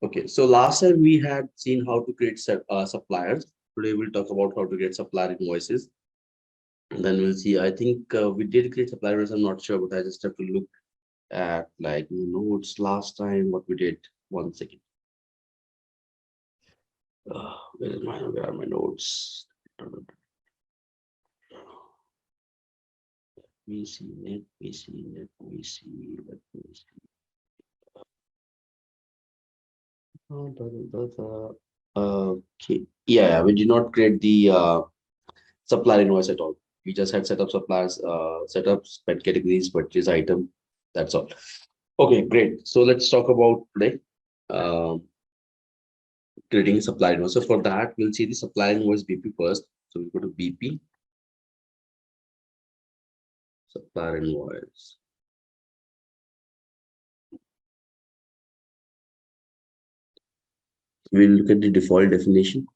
Okay, so last time we had seen how to create suppliers. Today we'll talk about how to get supplier invoices. And then we'll see. I think we did create suppliers. I'm not sure, but I just have to look at like notes last time what we did. One second. Where are my notes? We see, let me see, let me see, let me see. Okay. Yeah, we did not create the supplier invoice at all. We just had set up suppliers, set up spend categories, purchase item. That's all. Okay, great. So let's talk about today creating a supplier invoice. So for that, we'll see the supplier invoice BP first. So we go to BP, supplier invoice. We'll look at the default definition.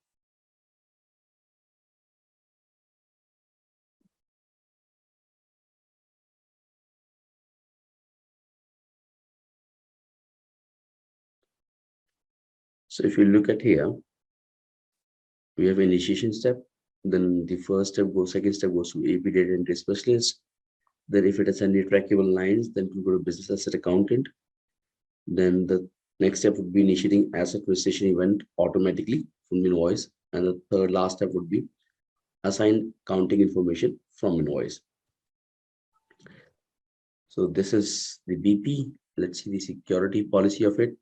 So if you look at here, we have initiation step. Then the first step goes, second step goes to AP data entry specialist. Then if it has any trackable lines, then we go to business asset accountant. Then the next step would be initiating asset registration event automatically from invoice. And the third last step would be assign counting information from invoice. So this is the BP. Let's see the security policy of it.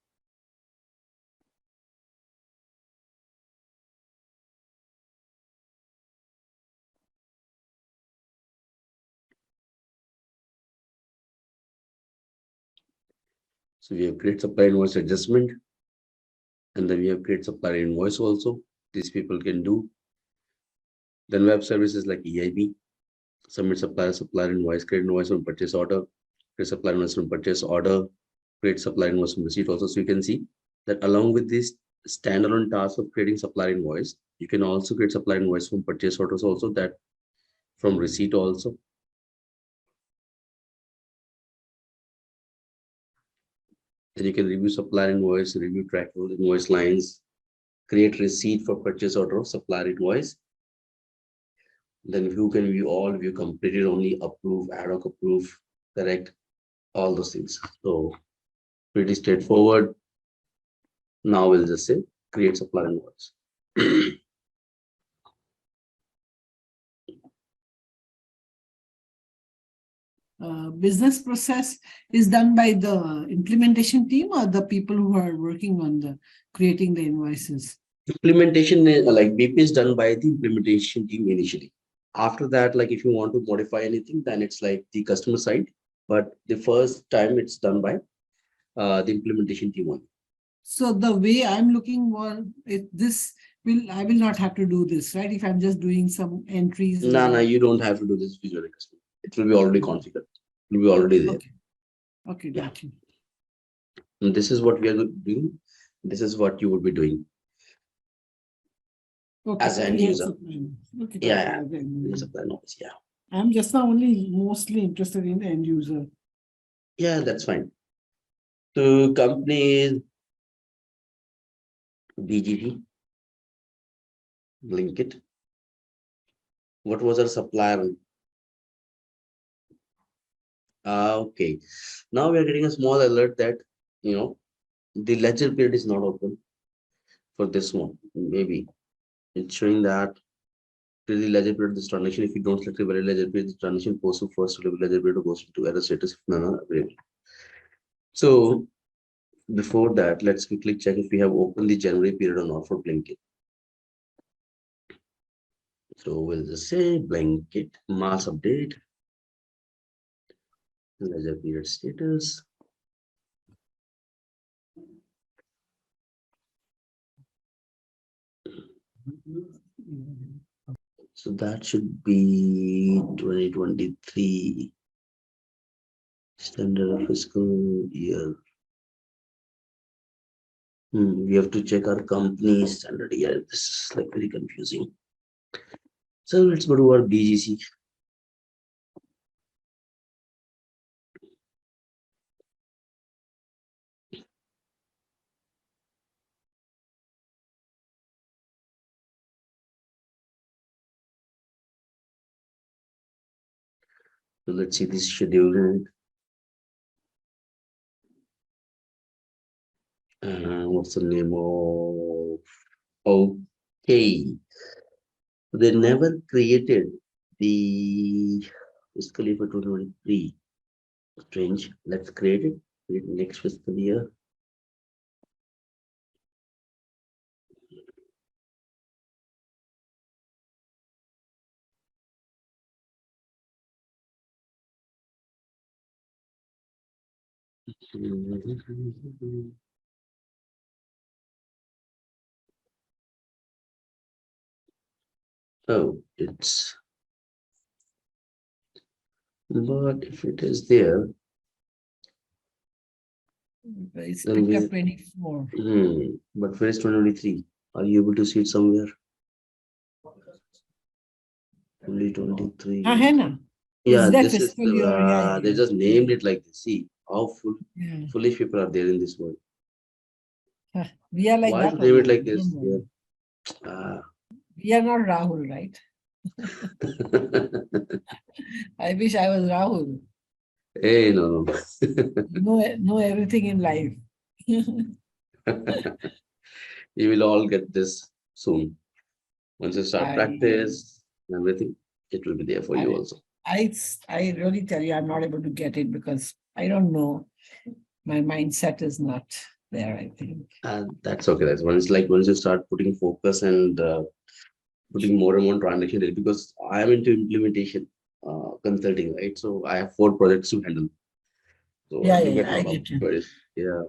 So we have create supplier invoice adjustment. And then we have create supplier invoice also. These people can do. Then web services like EIB, submit supplier invoice, create invoice from purchase order, create supplier invoice from purchase order, create supplier invoice from receipt also. So you can see that along with this standalone task of creating supplier invoice, you can also create supplier invoice from purchase orders also, that from receipt also. Then you can review supplier invoice, review trackable invoice lines, create receipt for purchase order of supplier invoice. Then who can view all, view completed only, approve, ad hoc approve, correct, all those things. So pretty straightforward. Now we'll just say create supplier invoice. Business process is done by the implementation team or the people who are working on the creating the invoices? Implementation, like BP is done by the implementation team initially. After that, like if you want to modify anything, then it's like the customer side. But the first time it's done by the implementation team only. So the way I'm looking for it, I will not have to do this, right? If I'm just doing some entries. No, you don't have to do this visual adjustment. It will be already configured. It will be already there. Okay, got you. And this is what we are doing. This is what you would be doing. Okay, as an end user. Okay, Yeah, I'm just now only mostly interested in the end user. Yeah, that's fine. So company is BGT. Link it. What was our supplier? Okay. Now we are getting a small alert that the ledger period is not open for this one. Maybe it's showing that till the ledger period this transaction. If you don't select a valid ledger period, the transaction post to first ledger period goes into error status if none are available. So before that, let's quickly check if we have opened the January period or not for Blinkit. So we'll just say Blinkit mass update, ledger period status. So that should be 2023 standard fiscal year. We have to check our company standard year. This is like very confusing. So let's go to our BGC. So let's see this schedule. What's the name of? Okay. They never created the fiscal year for 2023. Strange. Let's create it. Create next fiscal year. Oh, it's, but if it is there, It's then picked up we, 24. but where is 2023? Are you able to see it somewhere? 2023. Ah, hai na? It's Yeah, their this is fiscal the, year. Yeah, they yeah. just named it like this. See how Yeah. foolish people are there in this world. We are like Why that to name it only. like this? Yeah. Ah. We are not Rahul, right? I wish I was Rahul. Hey, no, no. Know everything in life. You will all get this soon. Once you start I, practice and everything, it will be there for you I, also. I really tell you, I'm not able to get it because I don't know. My mindset is not there, I think. And that's okay. That's once you start putting focus and putting more and more transaction data, because I am into implementation consulting, right? So I have 4 projects to handle. So I Yeah, do yeah, get yeah, a I lot of get you. queries. Yeah.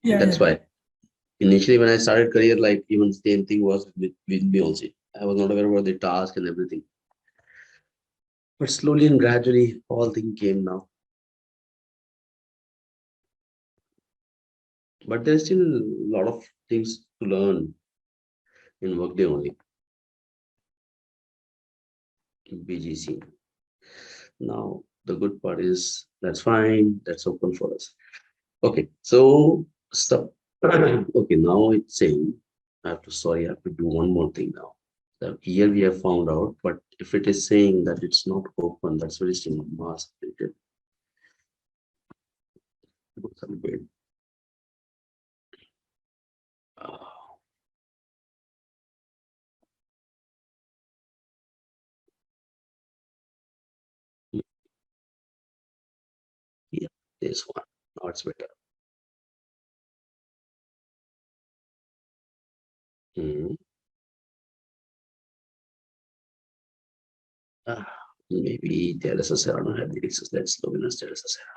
Yeah, That's yeah. why initially when I started career, like even same thing was with me also. I was not aware about the task and everything. But slowly and gradually, all things came now. But there's still a lot of things to learn in Workday only, in BGC. Now, the good part is that's fine, that's open for us. Okay, so stop. Okay, now it's saying I have to do one more thing now. So here we have found out, but if it is saying that it's not open, that's very still mask created. Yeah, this one. Now it's better. Hmm. Ah, maybe TLS Serrano have the access. Let's log in as TLS Serrano.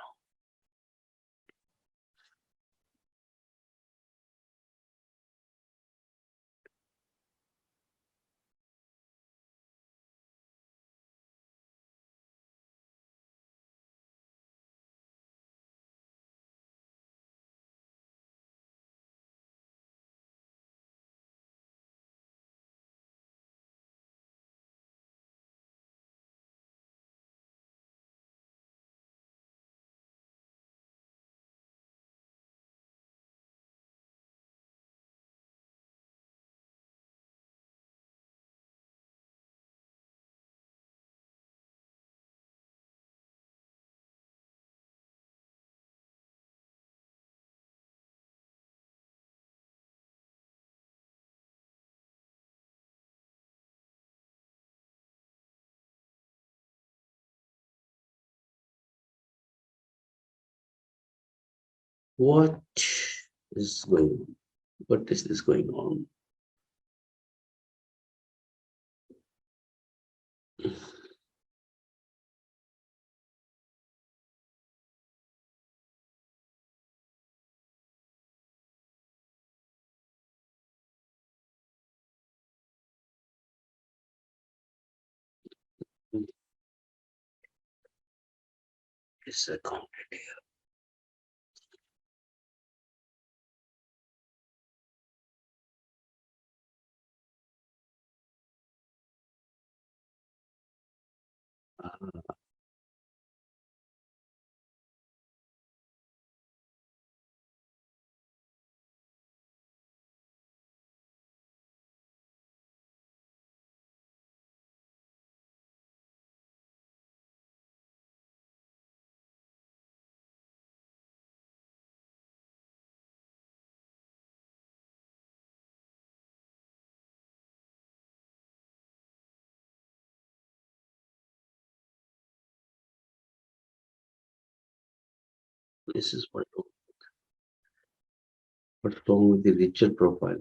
What is going? What is this going on? It's a content. This is what's wrong with the richer profile.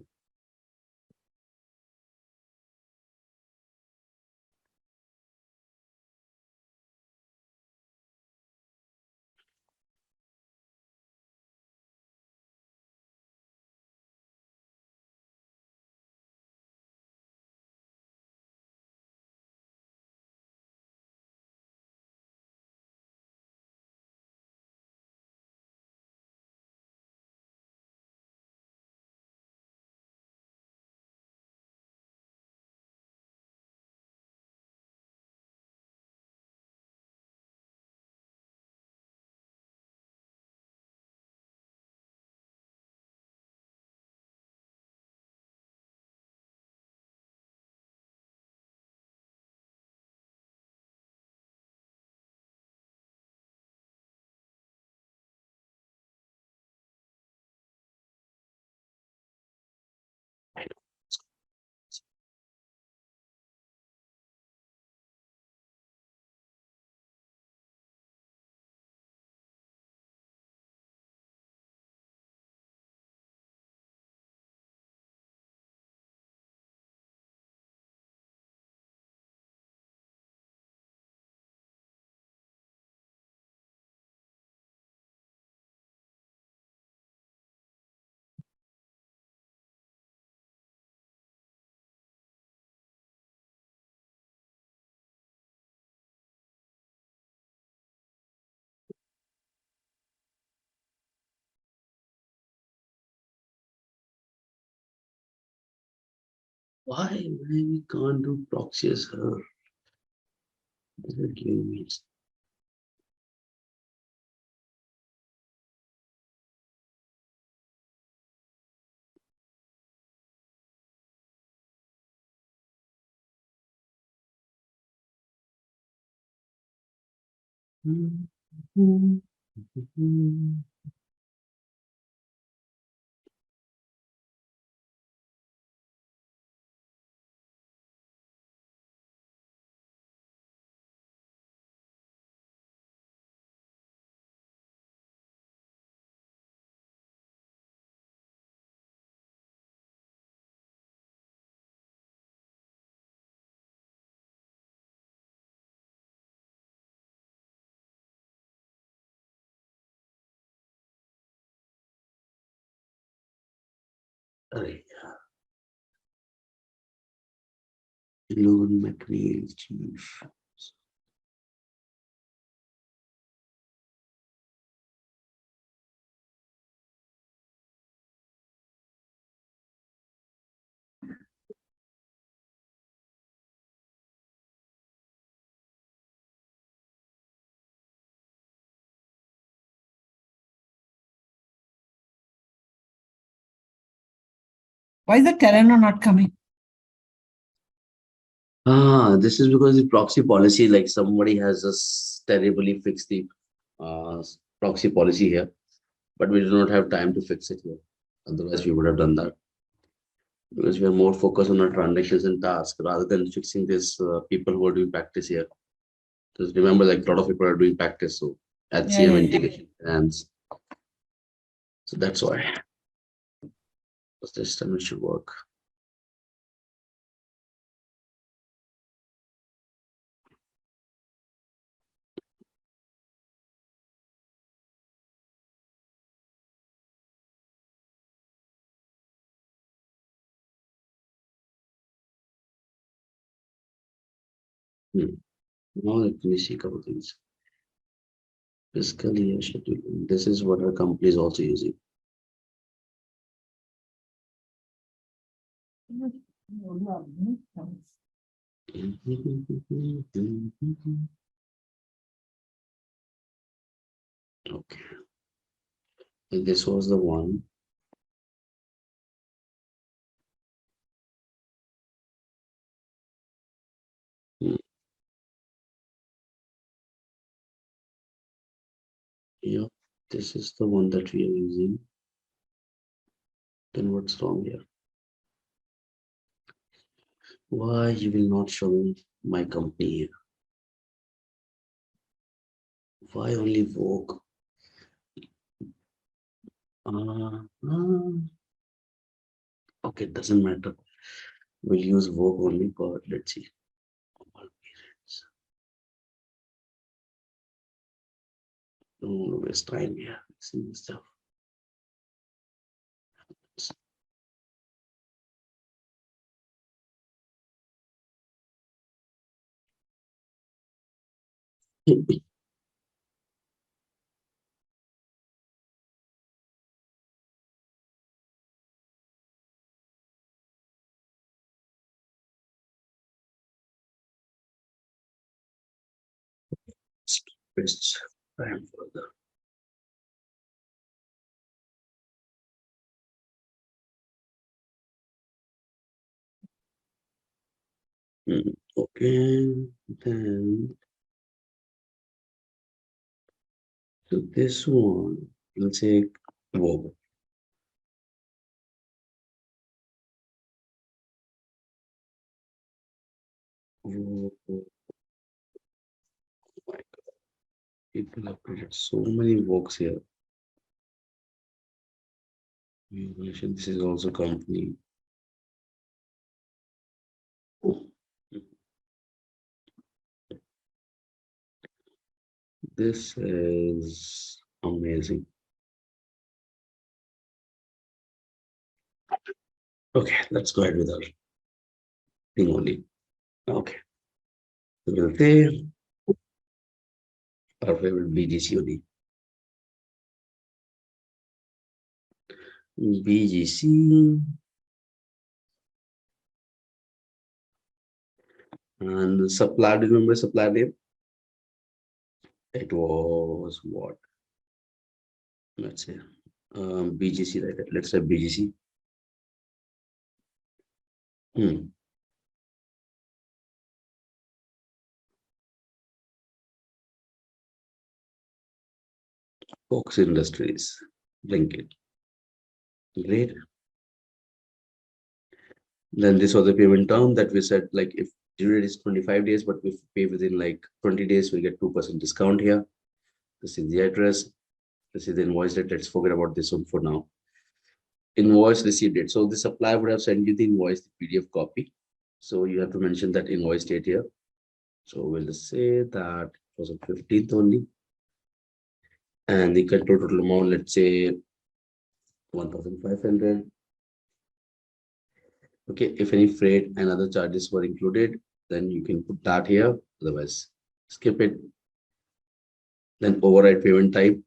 Why we can't do proxy as her? Is it giving me? Logan McNeil, chief. Why is the Terrano not coming? This is because the proxy policy, like somebody has just terribly fixed the proxy policy here, but we do not have time to fix it here. Otherwise, we would have done that because we are more focused on our transactions and tasks rather than fixing this people who are doing practice here. Because remember, like a lot of people are doing practice, so HCM integration and so that's why. But this time it should work. Now let me see a couple things. Fiscal year scheduling. This is what our company is also using. Okay. And this was the one. Yeah, this is the one that we are using. Then what's wrong here? Why you will not show me my company here? Why only Vogue? Okay, doesn't matter. We'll use work only, but let's see. All periods. Don't waste time here. See this stuff. Waste time further. Okay, then so this one, let's say work. Oh my God, people have created so many works here. This is also company. This is amazing. Okay, let's go ahead with our thing only. Okay, so we'll say our favorite BGC only. BGC, and supplier. Do you remember supplier name? It was what? Let's say BGC, right? Let's say BGC. Hmm. Fox Industries. Link it. Great. Then this was the payment term that we said, like if due date is 25 days, but if we pay within like 20 days, we'll get 2% discount here. This is the address. This is the invoice date. Let's forget about this one for now. Invoice receipt date. So the supplier would have sent you the invoice, the PDF copy. So you have to mention that invoice date here. So we'll say that it was on 15th only. And the control total amount, let's say 1,500. Okay, if any freight and other charges were included, then you can put that here. Otherwise, skip it. Then override payment type.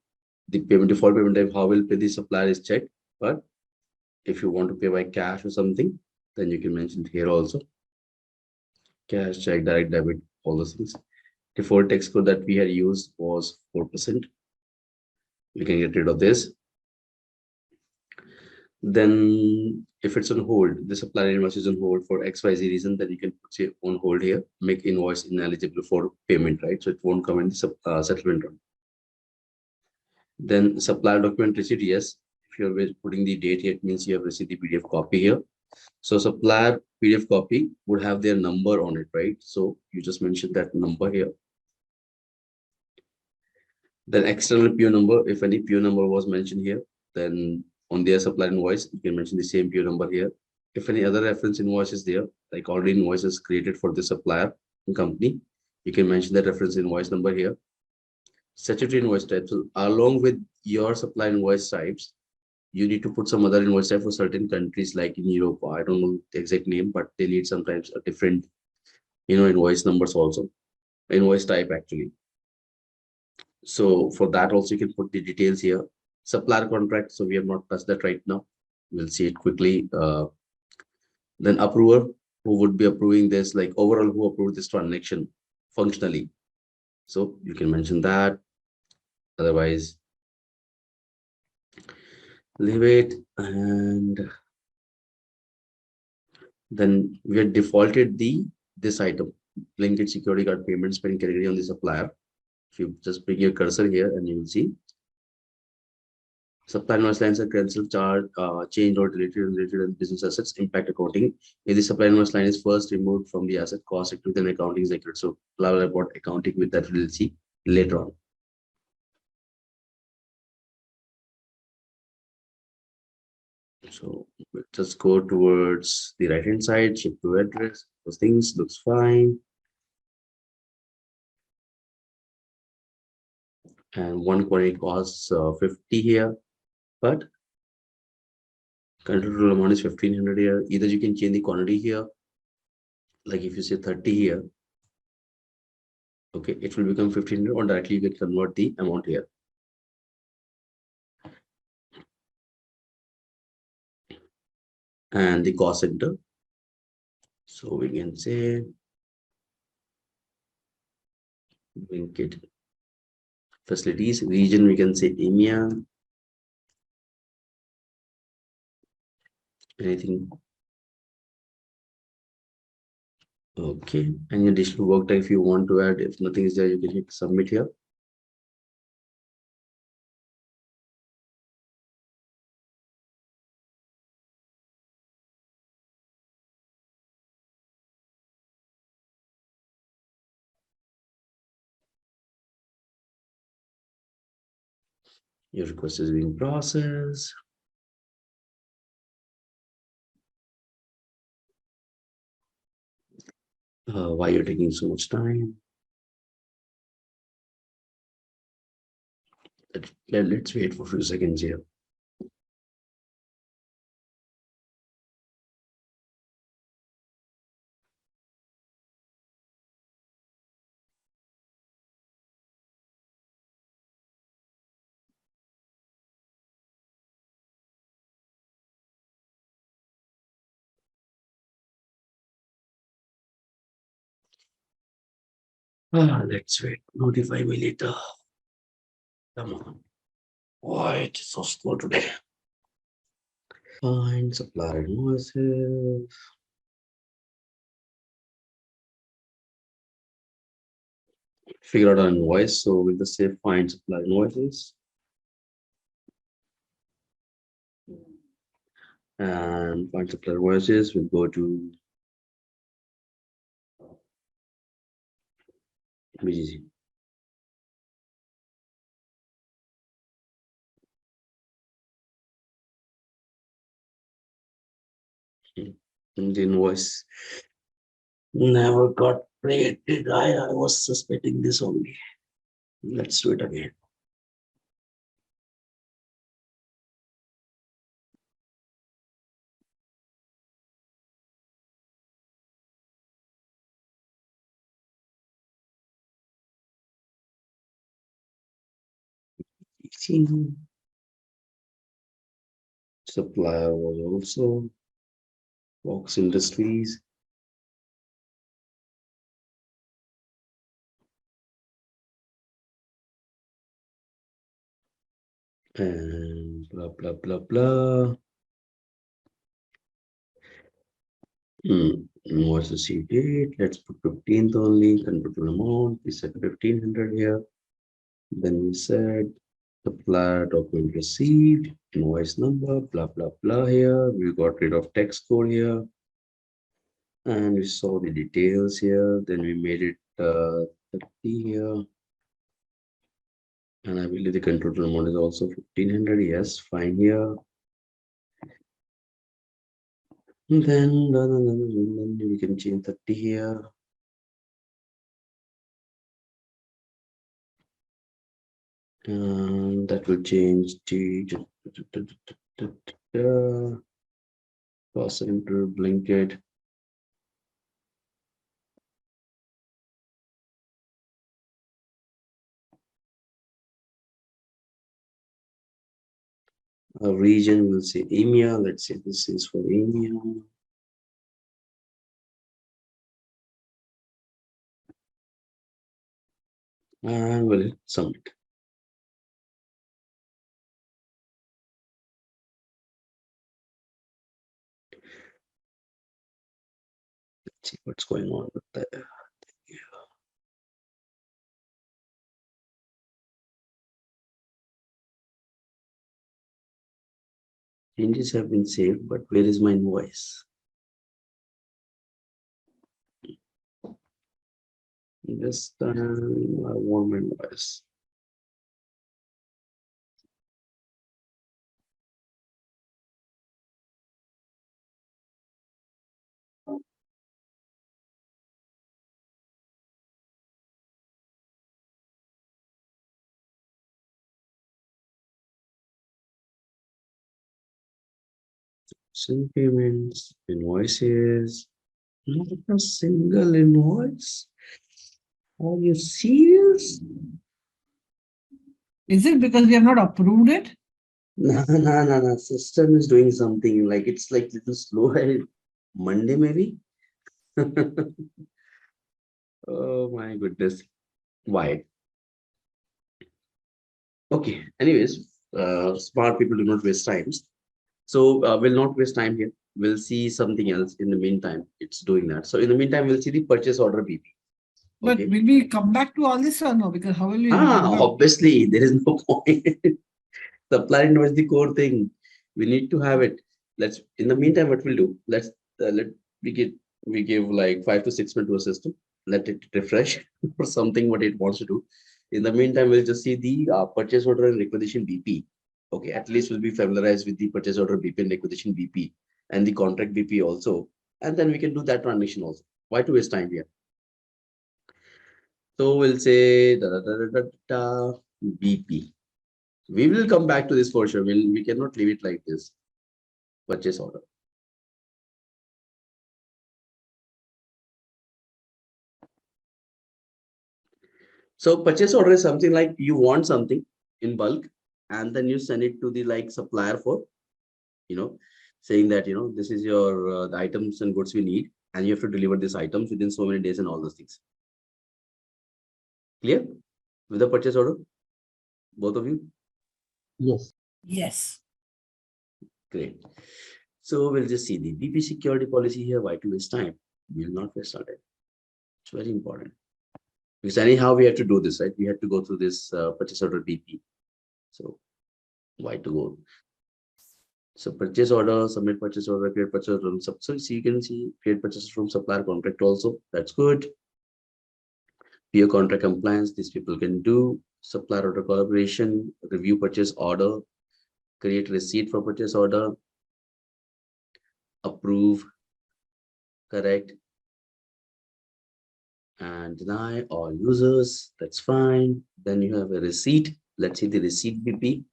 The payment default payment type, how will pay the supplier is checked. But if you want to pay by cash or something, then you can mention it here also. Cash, check, direct debit, all those things. Default tax code that we had used was 4%. We can get rid of this. Then if it's on hold, the supplier invoice is on hold for XYZ reason, then you can put it on hold here, make invoice ineligible for payment, right? So it won't come in the settlement run. Then supplier document receipt, yes. If you're putting the date here, it means you have received the PDF copy here. So supplier PDF copy would have their number on it, right? So you just mentioned that number here. Then external PO number, if any PO number was mentioned here, then on their supplier invoice, you can mention the same PO number here. If any other reference invoice is there, like already invoices created for the supplier company, you can mention that reference invoice number here. Statutory invoice types, so along with your supplier invoice types, you need to put some other invoice type for certain countries, like in Europe. I don't know the exact name, but they need sometimes a different, invoice numbers also, invoice type actually. So for that also you can put the details here. Supplier contract, so we have not touched that right now. We'll see it quickly. Then approver, who would be approving this, like overall who approved this transaction functionally. So you can mention that. Otherwise, leave it. And then we had defaulted this item, blanket security guard payment spend category on the supplier. If you just bring your cursor here and you will see supply invoice lines are cancelled, charge, changed or deleted related and business assets impact accounting. If the supply invoice line is first removed from the asset cost, it then accounting is accurate. So blah blah about accounting with that we'll see later on. So let's just go towards the right hand side, ship to address. Those things looks fine. And one query costs 50 here, but control amount is 1500 here. Either you can change the quantity here, like if you say 30 here, okay, it will become 1500, or directly you can convert the amount here. And the cost center. So we can say blanket facilities region, we can say EMEA. Anything. Okay, any additional work type if you want to add. If nothing is there, you can hit submit here. Your request is being processed. Why you're taking so much time? Let's wait for a few seconds here. Let's wait. Notify me later. Come on. Why it's so slow today? Find supplier invoices. Figure out an invoice. So we'll just say find supplier invoices. And find supplier invoices. We'll go to BGC. The invoice never got created. I was suspecting this only. Let's do it again. Supplier was also Fox Industries. And blah, blah, blah, blah. Invoice receipt date. Let's put 15th only. Convert to amount. We said 1500 here. Then we said supplier document received, invoice number, blah, blah, blah here. We got rid of text code here. And we saw the details here. Then we made it 30 here. And I believe the control amount is also 1500. Yes, fine here. Then we can change 30 here. And that will change the cost center blanket. A region will say EMEA. Let's say this is for EMEA. And we'll submit. Let's see what's going on with that. Changes have been saved, but where is my invoice? This time I want my invoice. Send payments, invoices, not a single invoice. Are you serious? Is it because we have not approved it? No. System is doing something like it's like little slow. Monday maybe. Oh my goodness. Why? Okay. Anyways, smart people do not waste times. So we'll not waste time here. We'll see something else in the meantime. It's doing that. So in the meantime, we'll see the purchase order BP. But Okay. will we come back to all this or no? Because how will we remember? Obviously, there is no point. Supplier invoice the core thing. We need to have it. Let's. In the meantime, what we'll do? Let we get we give like 5 to 6 minutes to a system. Let it refresh for something what it wants to do. In the meantime, we'll just see the purchase order and requisition BP. Okay, at least we'll be familiarized with the purchase order BP and requisition BP and the contract BP also, and then we can do that transaction also. Why to waste time here? So we'll say BP. We will come back to this for sure. We cannot leave it like this. Purchase order. So purchase order is something like you want something in bulk and then you send it to the like supplier for, saying that, this is your the items and goods we need and you have to deliver these items within so many days and all those things. Clear? With the purchase order? Both of you? Yes. Yes. Great. So we'll just see the BP security policy here. Why to waste time? We will not waste our time. It's very important. Because anyhow, we have to do this, right? We have to go through this purchase order BP. So why to go? So purchase order, submit purchase order, create purchase order from so you can see create purchase from supplier contract also. That's good. Peer contract compliance, these people can do. Supplier order collaboration, review purchase order, create receipt for purchase order, approve, correct, and deny all users. That's fine. Then you have a receipt. Let's see the receipt BP.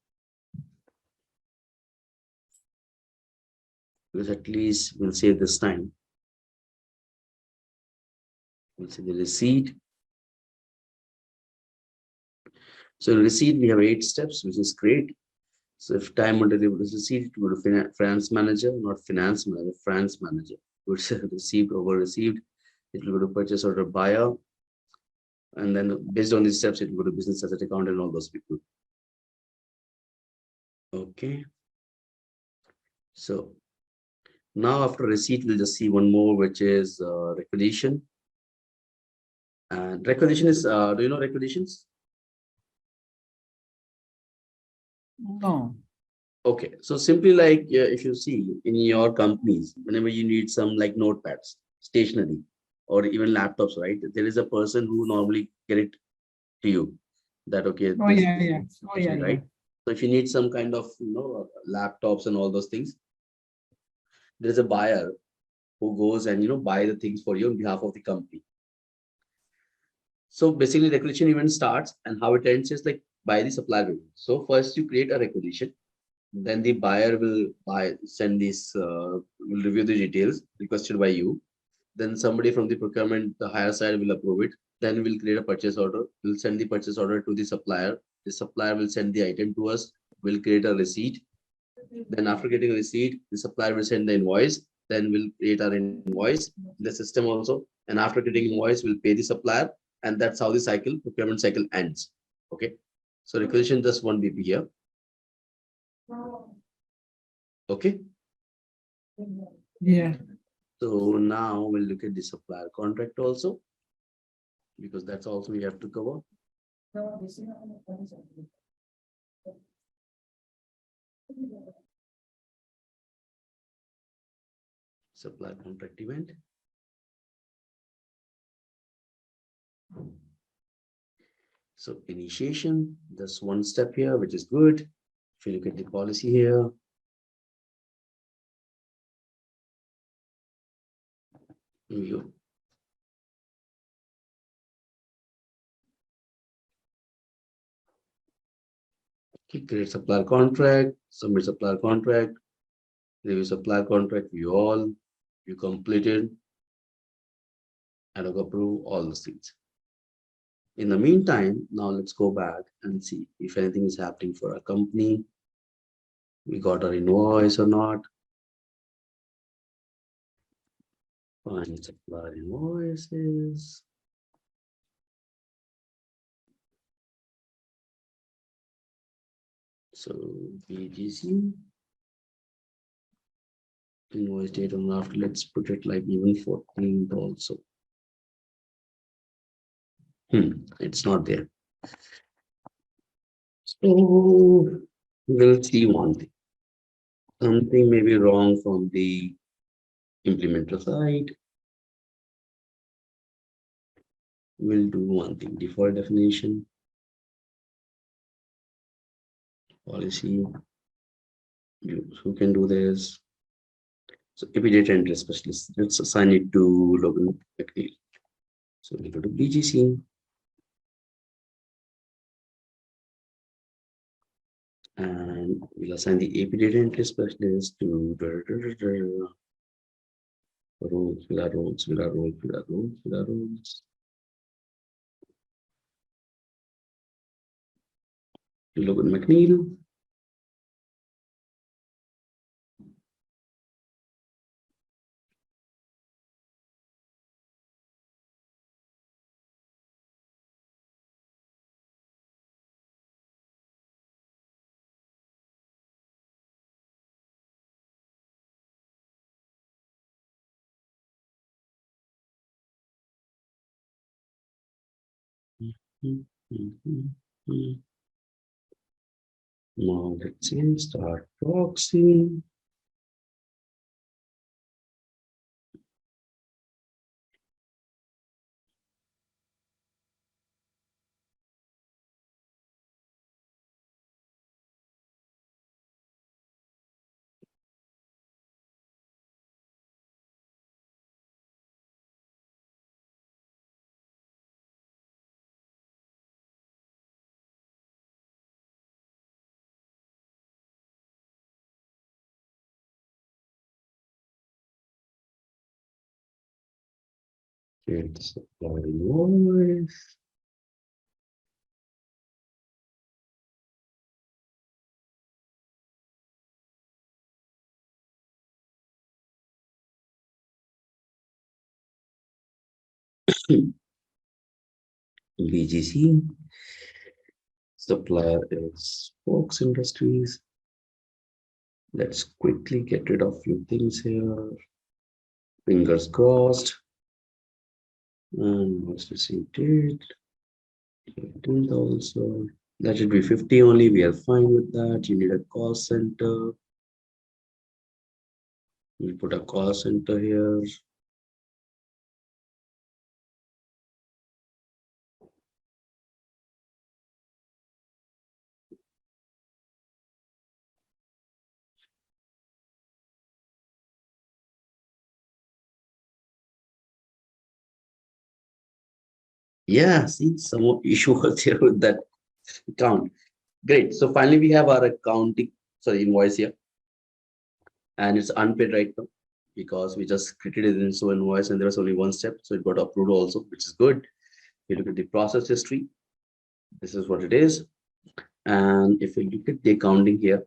Because at least we'll save this time. We'll see the receipt. So in receipt, we have 8 steps, which is great. So if time on delivery is received, go to finance manager, not finance manager, finance manager. Go to received, over received. It will go to purchase order buyer. And then based on these steps, it will go to business asset account and all those people. Okay. So now after receipt, we'll just see one more, which is requisition. And requisition is, do you know requisitions? No. Okay, so simply like if you see in your companies, whenever you need some like notepads, stationery, or even laptops, right? There is a person who normally get it to you that okay, Oh, this yeah, is yeah. Oh, yeah, right? So if you need some kind of laptops and all those things, there is a buyer who goes and buy the things for you on behalf of the company. So basically, requisition event starts and how it ends is like by the supplier. So first you create a requisition. Then the buyer will send this, will review the details requested by you. Then somebody from the procurement, the higher side will approve it. Then we'll create a purchase order. We'll send the purchase order to the supplier. The supplier will send the item to us. We'll create a receipt. Then after getting a receipt, the supplier will send the invoice. Then we'll create our invoice in the system also. And after getting invoice, we'll pay the supplier. And that's how the procurement cycle ends. Okay. So requisition just one BP here. Okay. Yeah. So now we'll look at the supplier contract also, because that's also we have to cover. Supplier contract event. So initiation, there's one step here, which is good. If you look at the policy here, here we go. Create supplier contract, submit supplier contract, Review supplier contract, you completed, and approve all the things. In the meantime, now let's go back and see if anything is happening for our company. We got our invoice or not. Find supplier invoices. So BGC invoice date on after, let's put it like even 14th also. It's not there. So we'll see one thing. Something may be wrong from the implementer side. We'll do one thing, default definition, policy. Who can do this? So immediate entry specialist, let's assign it to Logan McNeil. So we go to BGC. And we'll assign the AP data entry specialist to roles, roles. Logan McNeil. Now let's see, start proxy. Create supplier invoice. BGC. Supplier is Fox Industries. Let's quickly get rid of a few things here. Fingers crossed. And what's the same date? 15th also. That should be 50 only. We are fine with that. You need a cost center. We'll put a cost center here. Yeah, see, some issue was there with that account. Great. So finally, we have our invoice here. And it's unpaid right now because we just created it into invoice and there was only one step. So it got approved also, which is good. You look at the process history. This is what it is. And if you look at the accounting here,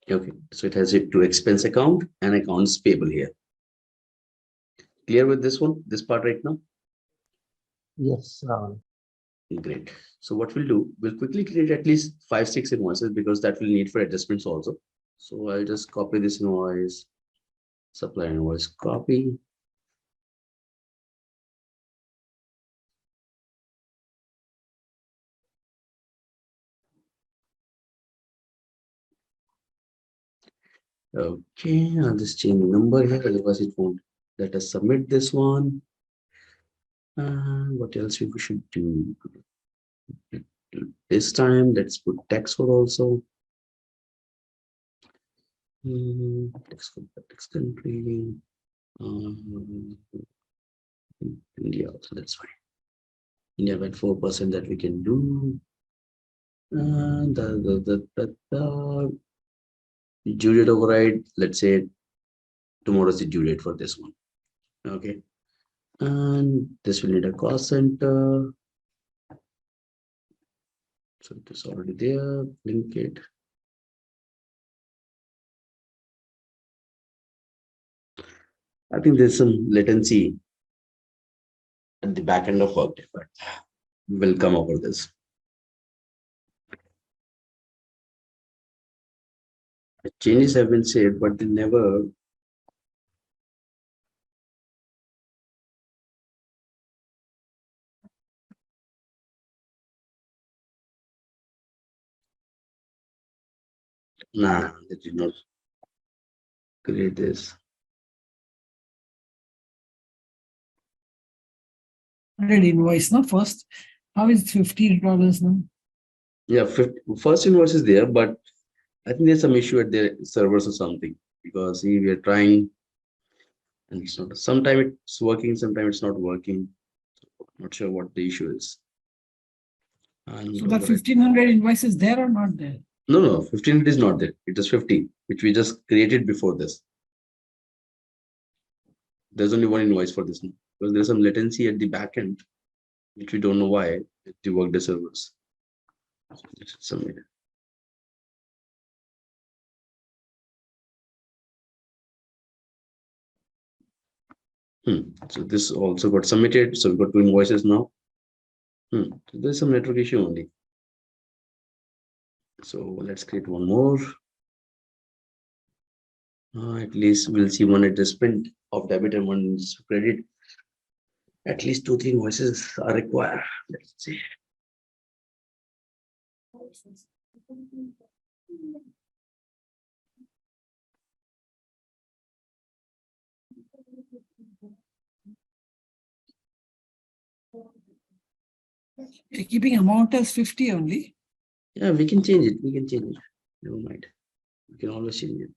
okay, so it has it to expense account and accounts payable here. Clear with this one, this part right now? Yes. Great. So what we'll do, we'll quickly create at least 5-6 invoices because that will need for adjustments also. So I'll just copy this invoice, supplier invoice, copy. Okay, I'll just change the number here, otherwise it won't let us submit this one. What else we should do? This time, let's put text code also. Text code, text country. India also, that's fine. India about 4% that we can do. And the due date override, let's say tomorrow is the due date for this one. Okay. And this will need a cost center. So it is already there. Link it. I think there's some latency at the back end of Workday, but we'll come over this. The changes have been saved, but they never. Nah, they did not create this. Invoice, no? First, how is $50 now? Yeah, first invoice is there, but I think there's some issue at their servers or something, because see, we are trying and it's not. Sometimes it's working, sometimes it's not working. Not sure what the issue is. And So that 1,500 invoices there or not there? no, 15 is not there. It is 50, which we just created before this. There's only one invoice for this, because there's some latency at the back end, which we don't know why at the Workday servers. Submit. So this also got submitted. So we've got two invoices now. So there's some network issue only. So let's create one more. At least we'll see one adjustment of debit and one credit. At least 2-3 invoices are required. Let's see. You're keeping amount as 50 only. Yeah, we can change it. We can change it. Never mind. We can always change it.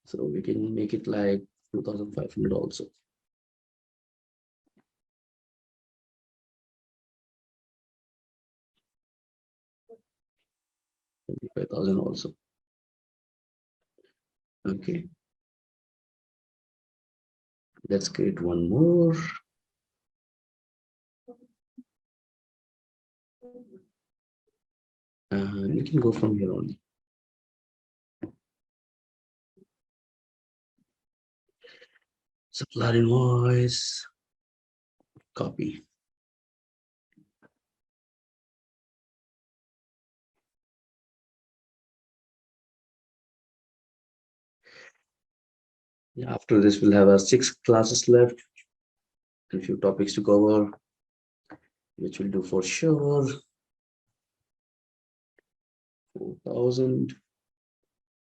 So we can make it like 2,500 also. 25,000 also. Okay. Let's create one more. And we can go from here only. Supplier invoice. Copy. Yeah, after this, we'll have our 6 classes left and a few topics to cover, which we'll do for sure. 4,000.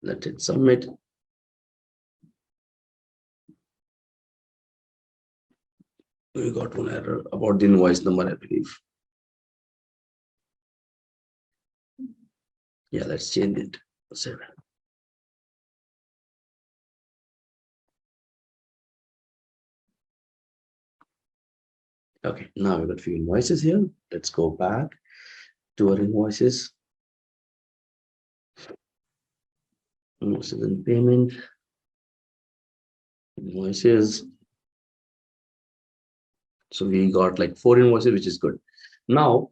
Let it submit. We got one error about the invoice number, I believe. Yeah, let's change it. Save it. Okay, now we've got a few invoices here. Let's go back to our invoices. Invoices and payment. Invoices. So we got like 4 invoices, which is good. Now,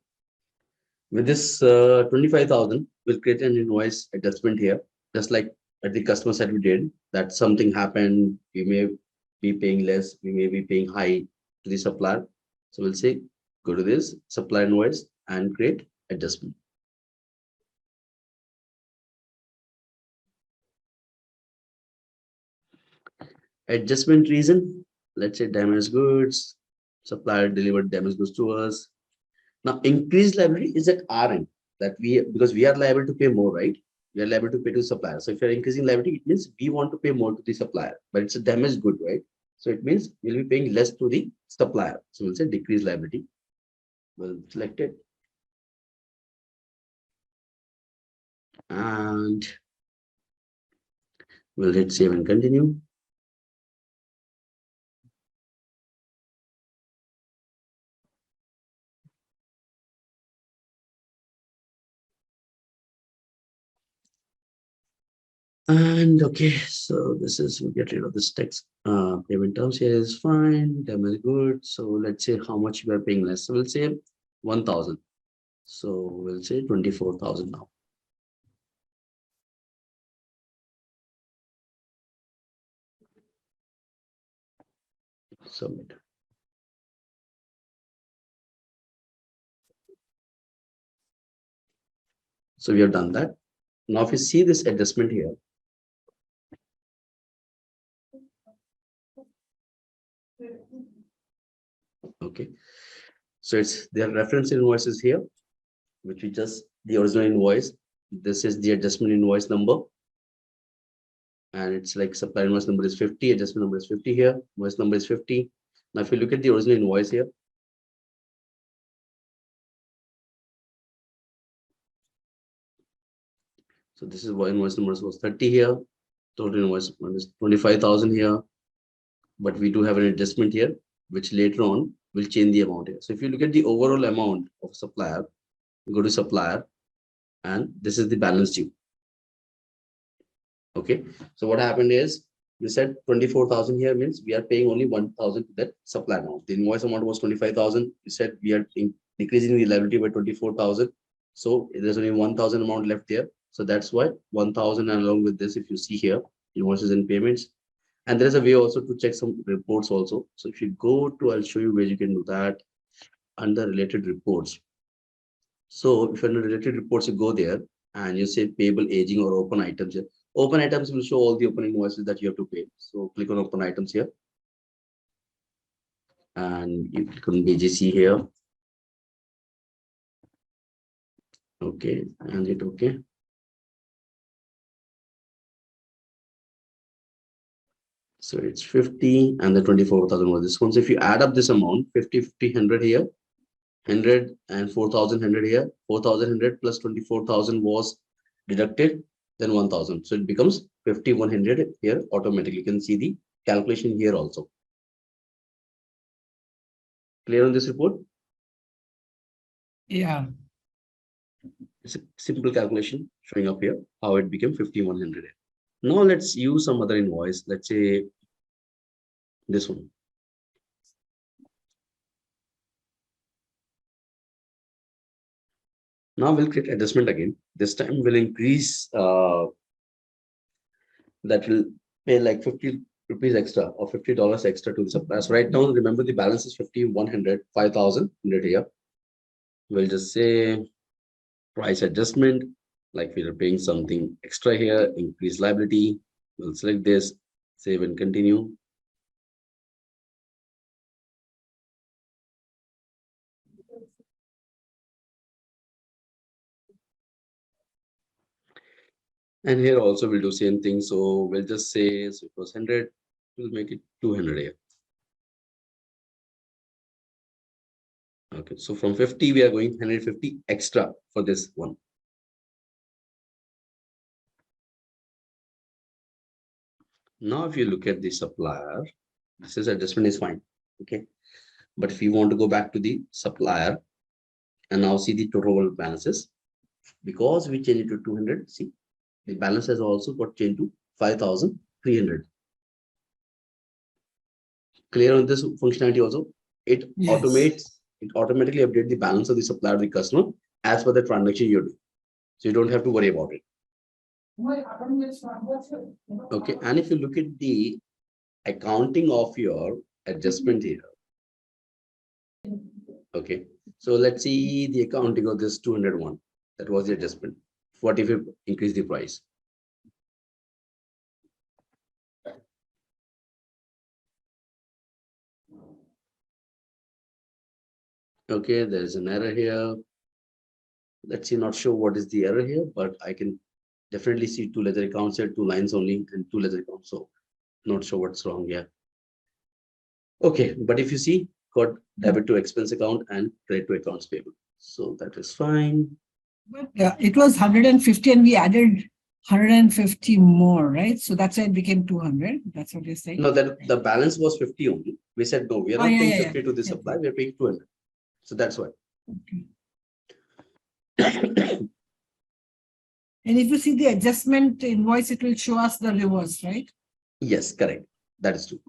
with this 25,000, we'll create an invoice adjustment here, just like at the customer side we did. That something happened, we may be paying less, we may be paying high to the supplier. So we'll say, go to this supplier invoice and create adjustment. Adjustment reason, let's say damaged goods, supplier delivered damaged goods to us. Now, increased liability is at our end, that because we are liable to pay more, right? We are liable to pay to the supplier. So if you're increasing liability, it means we want to pay more to the supplier, but it's a damaged good, right? So it means we'll be paying less to the supplier. So we'll say decrease liability. We'll select it. And we'll hit save and continue. And okay, so this is, we get rid of this text. Payment terms here is fine, them is good. So let's say how much we are paying less. So we'll say 1,000. So we'll say 24,000 now. Submit. So we have done that. Now, if you see this adjustment here, okay, so it's their reference invoices here, which we just the original invoice. This is the adjustment invoice number, and it's like supplier invoice number is 50, adjustment number is 50 here, invoice number is 50. Now, if you look at the original invoice here, so this is what invoice number was 30 here, total invoice is 25,000 here, but we do have an adjustment here, which later on will change the amount here. So if you look at the overall amount of supplier, go to supplier, and this is the balance due. Okay, so what happened is we said 24,000 here means we are paying only 1,000 to that supply amount. The invoice amount was 25,000. We said we are decreasing the liability by 24,000. So there's only 1,000 amount left there. So that's why 1,000, and along with this, if you see here, invoices and payments. And there is a way also to check some reports also. So if you go to, I'll show you where you can do that under related reports. So if you're in related reports, you go there and you say payable, aging, or open items here. Open items will show all the open invoices that you have to pay. So click on open items here. And you click on BGC here. Okay, and hit okay. So it's 50 and the 24,000 was this one. So if you add up this amount, 50, 50, 100 here, 100 and 4,100 here, 4,100 plus 24,000 was deducted, then 1,000. So it becomes 5,100 here automatically. You can see the calculation here also. Clear on this report? Yeah. It's a simple calculation showing up here, how it became 5,100. Now let's use some other invoice. Let's say this one. Now we'll create adjustment again. This time we'll increase that will pay like 50 rupees extra or $50 extra to the suppliers. Right now, remember the balance is 5,100, 5,100 here. We'll just say price adjustment, like we are paying something extra here, increase liability. We'll select this, save and continue. And here also we'll do same thing. So we'll just say, so it was 100, we'll make it 200 here. Okay, so from 50, we are going 150 extra for this one. Now, if you look at the supplier, this is adjustment is fine. Okay. But if you want to go back to the supplier and now see the total balances, because we changed it to 200, see, the balance has also got changed to 5,300. Clear on this functionality also? It automatically updates the balance of the supplier to the customer as per the transaction you're doing. So you don't have to worry about it. Okay, and if you look at the accounting of your adjustment here. Okay, so let's see the accounting of this 201. That was the adjustment. What if you increase the price? Okay, there is an error here. Let's see, not sure what is the error here, but I can definitely see two ledger accounts here, 2 lines only, and 2 ledger accounts. So not sure what's wrong here. Okay, but if you see, got debit to expense account and credit to accounts payable. So that is fine. But it was 150 and we added 150 more, right? So that's why it became 200. That's what you're saying? No, that the balance was 50 only. We said, no, we are not paying 50 to the supply, we are paying 200. So that's why. Okay. And if you see the adjustment invoice, it will show us the reverse, right? Yes, correct. That is true.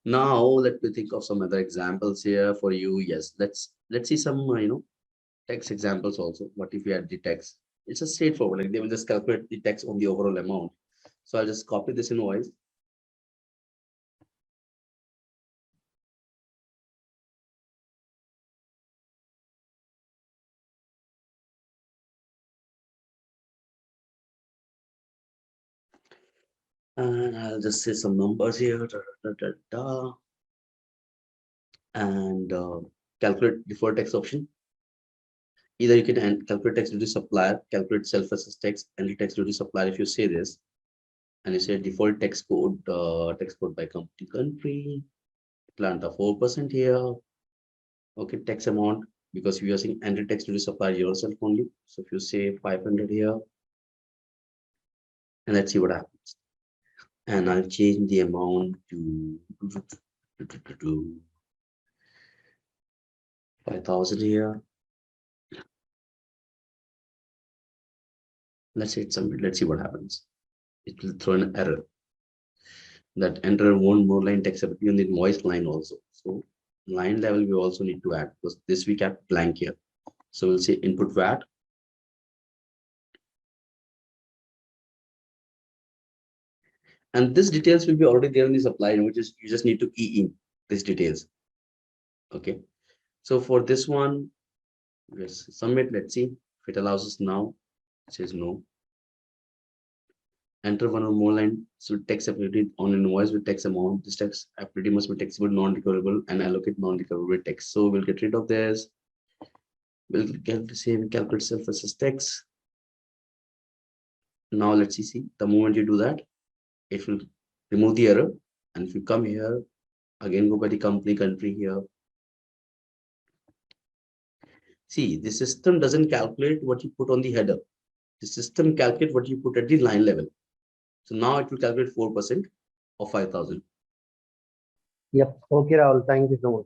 Now let me think of some other examples here for you. Yes, let's see some text examples also. What if we add the text? It's a straightforward, like they will just calculate the text on the overall amount. So I'll just copy this invoice. And I'll just say some numbers here. And calculate default text option. Either you can calculate text duty supplier, calculate self-assessed text, enter text duty supplier. If you say this, and you say default text code by company country, plant of 4% here. Okay, text amount, because we are saying enter text duty supplier yourself only. So if you say 500 here, and let's see what happens. And I'll change the amount to 5,000 here. Let's say it's submit. Let's see what happens. It will throw an error that enter one more line text appear on the invoice line also. So line level we also need to add, because this we kept blank here. So we'll say input VAT. And this details will be already there in the supply, which is you just need to key in these details. Okay. So for this one, let's submit. Let's see if it allows us now. It says no. Enter one or more line. So text ability on invoice with text amount. This text ability must be taxable, non-recoverable, and allocate non-recoverable text. So we'll get rid of this. We'll get the same calculate self-assessed text. Now let's see. The moment you do that, it will remove the error. And if you come here, again go by the company country here. See, the system doesn't calculate what you put on the header. The system calculates what you put at the line level. So now it will calculate 4% of 5,000. Yep. Okay, Rahul. Thank you so much.